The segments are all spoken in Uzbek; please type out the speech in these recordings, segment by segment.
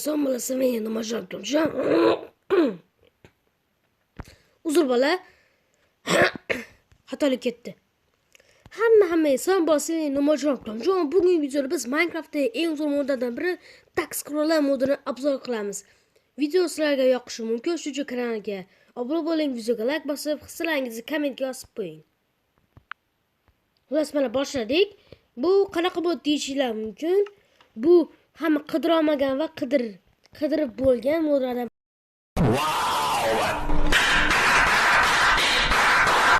inson bolasi men nima qildim? Uzr bola. Xatolik ketdi. Hamma inson bolasi men nima qildim? Bugungi videoda biz Minecraft'dagi eng zo'r modlardan biri Tax Scroller modini obzor qilamiz. Video sizlarga yoqishi mumkin. Shuning uchun kanalga obuna bo'ling, videoga like bosib, hislaringizni kommentga yozib qo'ying. Xullas, mana boshladik. Bu qanaqa mod deyishinglar mumkin. Bu hamma qidirolmagan va qidirib bo'lgan modlardan.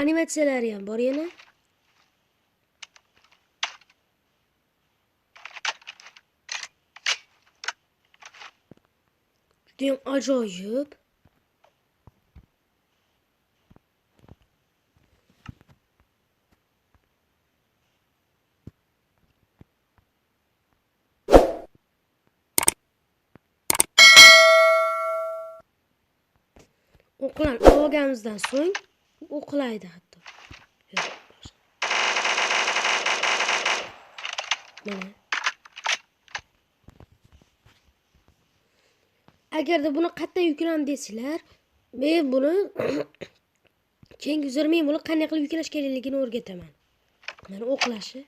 Animatsiyalari ham bor yana. Judayam ajoyib. O'qlan olganimizdan so'ng o'qilaydi hatto. Mana. Agarda buni qayerdan yukladim desizlar, men buni keyingi videoda men buni qanday qilib yuklash kerakligini o'rgataman. Mana o'qlashi.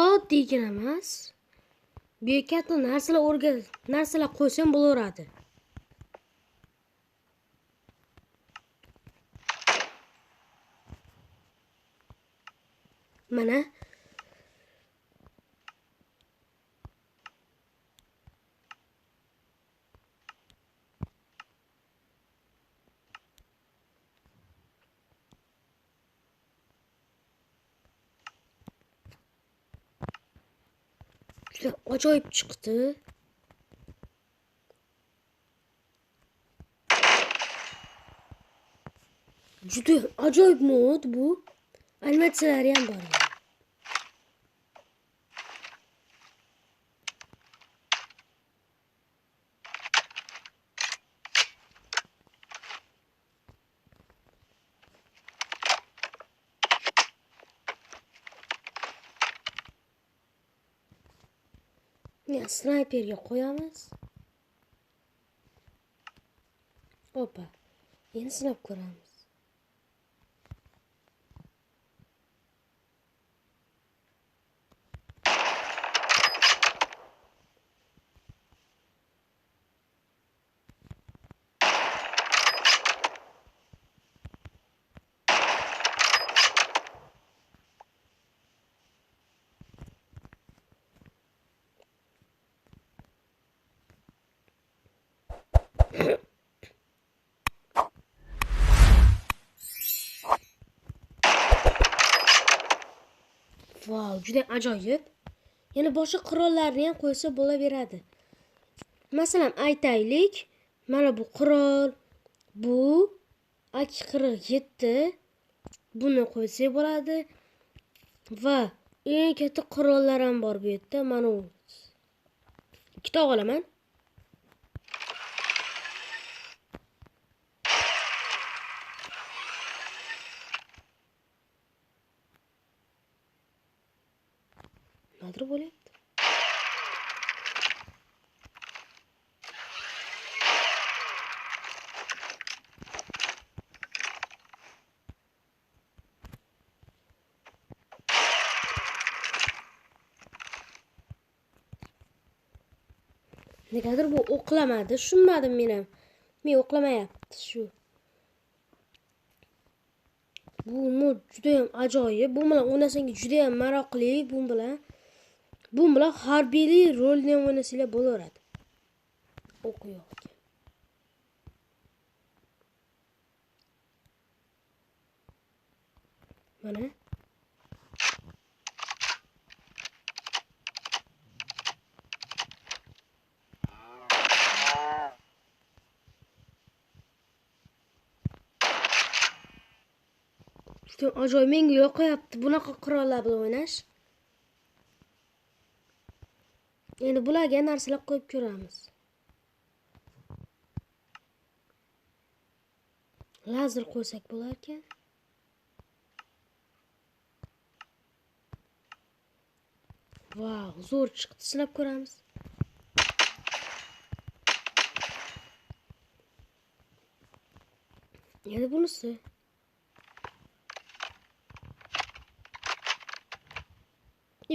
Oddiygina emas. Bu katta narsalar qo'ysam bo'laveradi. Mana juda ajoyib chiqdi. Juda ajoyib mod bu. Animatsiyalari ham bor. Ya snayperga qo'yamiz. Opa. Endi sinab ko'ramiz. Wow, juda ajoyib. Yana boshqa qurollarni ham qo'ysa bo'laveradi. Masalan, aytaylik, mana bu qurol, bu AK-47 buni qo'ysa bo'ladi va eng katta qurollar ham bor bu yerda. Mana u. Ikkita olaman. Nimadir bo'lyapti. Negadir bu o'qlamadi. Tushunmadim men ham. Men o'qlamayapti shu. Bu mod juda ham ajoyib. Bu bilan o'ynasangiz juda ham maroqli. Bu bilan harbiylik rolini ham o'ynasanglar bo'laveradi. O'q yo'q. Mana. Juda ajoyib, menga yoqayapti bunaqa qurollar bilan o'ynash. Endi bularga narsalar qo'yib ko'ramiz. lazer qo'ysak bo'lar ekan. Vau, zo'r chiqdi. Sinab ko'ramiz. Yana bunisi.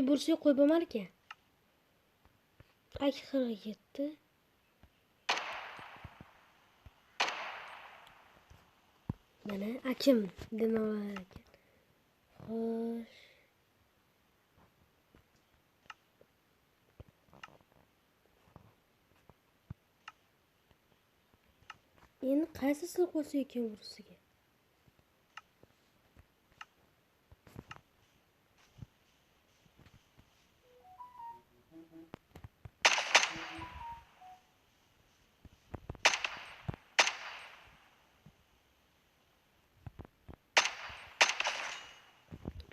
Bursiga qo'yib bo'lmar ekan. Akxirga ketdi. Mana akim demolar ekan. Xo'sh. Endi qaysisini qo'ysa ekan bursiga?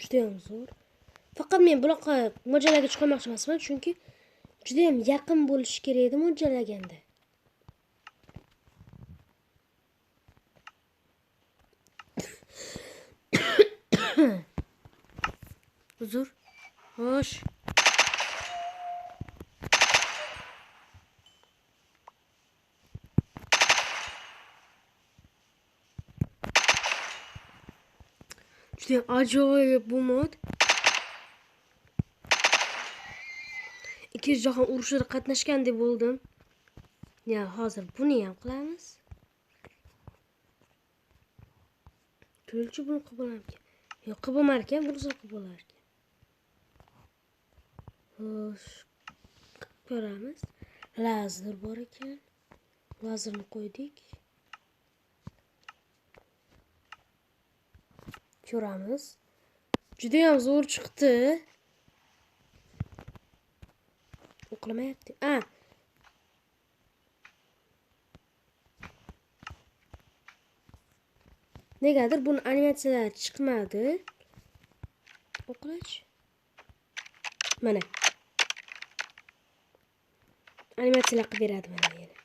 Judayam zo'r. Faqat men bunaqa mo'ljallarga chiqmoqchi emasman, chunki judayam yaqin bo'lish kerak edi mo'ljallaganda. Uzr. Xo'sh. Judayam ajoyib bu mod. Ikkinchi jahon urushida qatnashgandek bo'ldim. Ya, hozir buni ham qilamiz. Turchi buni qilib bo'larkan. Yo'q, qilib bo'lmar ekan, bunisi qilib bo'lar ekan. Xo'sh, ko'ramiz. Lazer bor ekan. Lazerni qo'ydik. Ko'ramiz. Judayam zo'r chiqdi. O'qilamayapti. Negadir buni animatsiyalar chiqmadi. O'qilach. Mana. Animatsiyalar qilib beradi mana yana.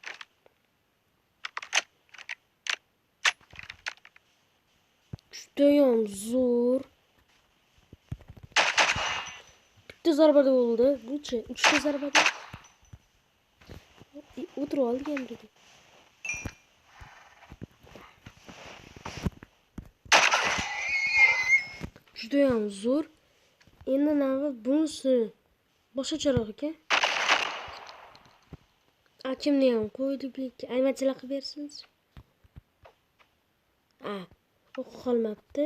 Judayam zo'r. Bitta zarbada bo'ldi. Buchi 3 ta zarbada. O'tirib oldik endi. Judayam zo'r. Endi navbat bunisi boshqacharoq ekan. Akimni ham qo'ydik, animatsiyalar qilib bersangiz. O'qi qolmabdi.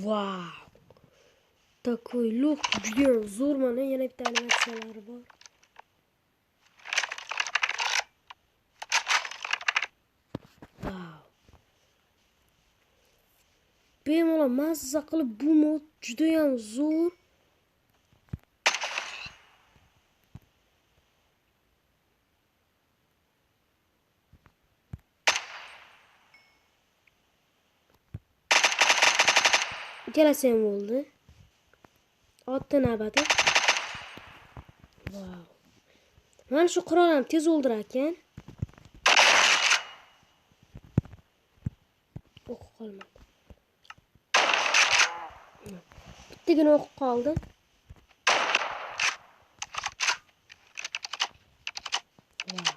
Vau! Такой легкий, judayam zo'r. Mana yana bitta animatsiyalari bor. Vau! Bemalol mazza qilib bu mod judayam zo'r. Ikkalasi ham bo'ldi. Otdi navbati. Vau. Mana shu qurol ham tez o'ldirar ekan. O'q qolmadi. Bittagina o'q qoldi. Vau.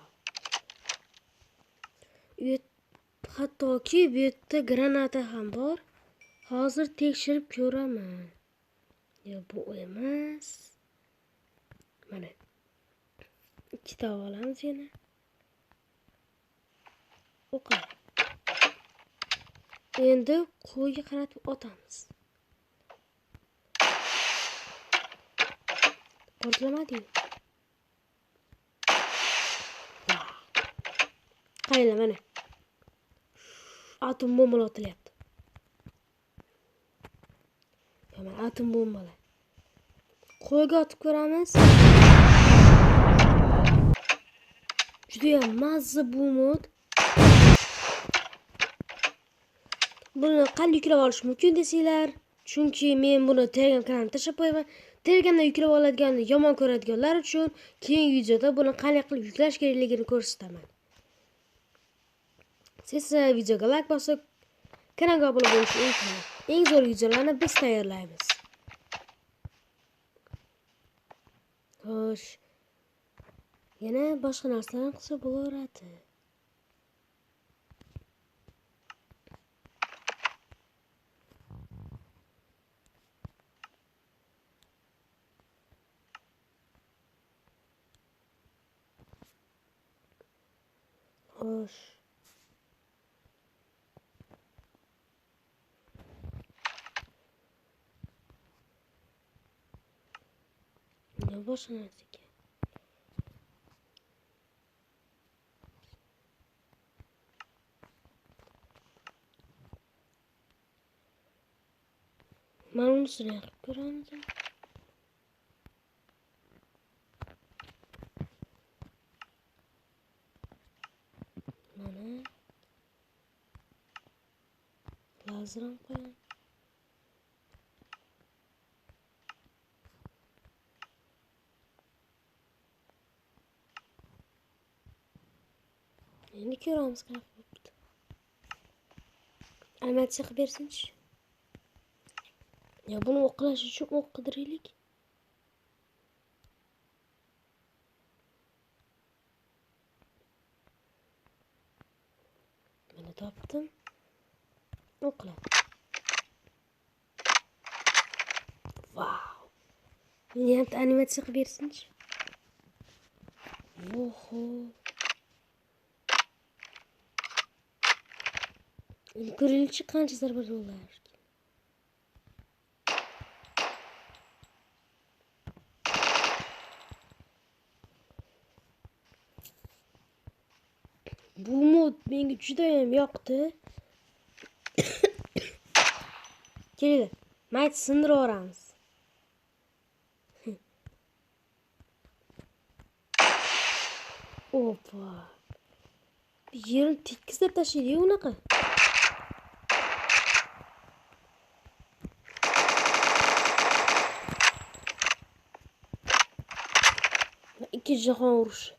Hattoki bu yerda granata ham bor. Hozir tekshirib ko'raman. Ya bu emas. Mana. Ikkita olamiz yana. O'qi. Endi qo'yga qaratib otamiz. Portlamadi. Qaranglar mana. Atom bombalar otilyapti. Mana atom bombalar. Qo'yga otib ko'ramiz. Judayam mazza bu mod. Buni qanday yuklab olish mumkin desanglar, Chunki men buni Telegram kanalimga tashlab qo'yaman. Telegramda yuklab oladiganni yomon ko'radiganlar uchun keyingi videoda buni qanday qilib yuklash kerakligini ko'rsataman. Siz videoga like bosib, kanalga obuna bo'lishni unutmang. Eng zo'r videolarni biz tayyorlaymiz. Xo'sh. Yana boshqa narsalar qilsa bo'laveradi. Xo'sh. Ne boshqa narsaga? Mana unisini qilib ko'ramiz. Mana lazer ham qo'ying. Endi ko'ramiz qanaqa bo'libdi. Animatsiya qilib bersinchi. Ya buni o'qlash uchun o'q qidiraylik. Mana topdim. O'qla. Wow. Meni ham animatsiya qilib bersinchi. Oho. Endi ko'ringchi qancha zarba yo'llar. Bu mod menga juda ham yoqdi. Kelinglar, mayt sindirib yuboramiz. Opa. Yerini tekkizlab tashlaydi unaqa. Ikki jahon urushi.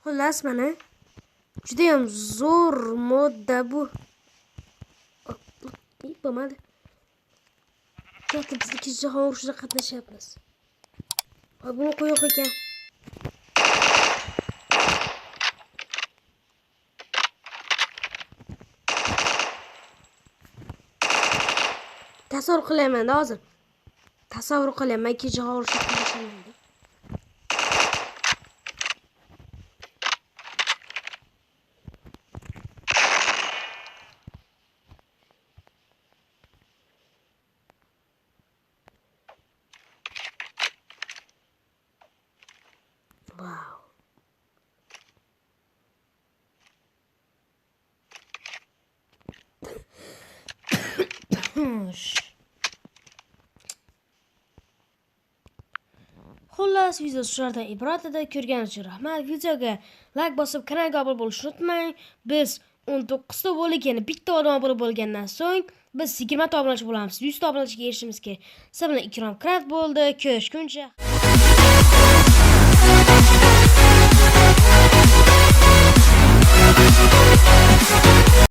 Xullas mana juda ham zo'r modda bu. Bo'lmadi. Katta biz ikkinchi jahon urushida qatnashyapmiz. Buni qo'yoq ekan. Tasavvur qilyapman hozir. Tasavvur qilyapman ikkinchi jahon urushida qatnashyapman. Wow. Xullas, video shulardan iborat edi. Ko'rganingiz uchun rahmat. Videoga like bosib, kanalga obuna bo'lishni unutmang. Biz 19 ta bo'ldik, ya'ni bitta odam obuna bo'lgandan so'ng biz 20 ta obunachi bo'lamiz. 100 ta obunachiga erishishimiz kerak. Sizlar bilan Ikrom Craft bo'ldi. Ko'rishguncha.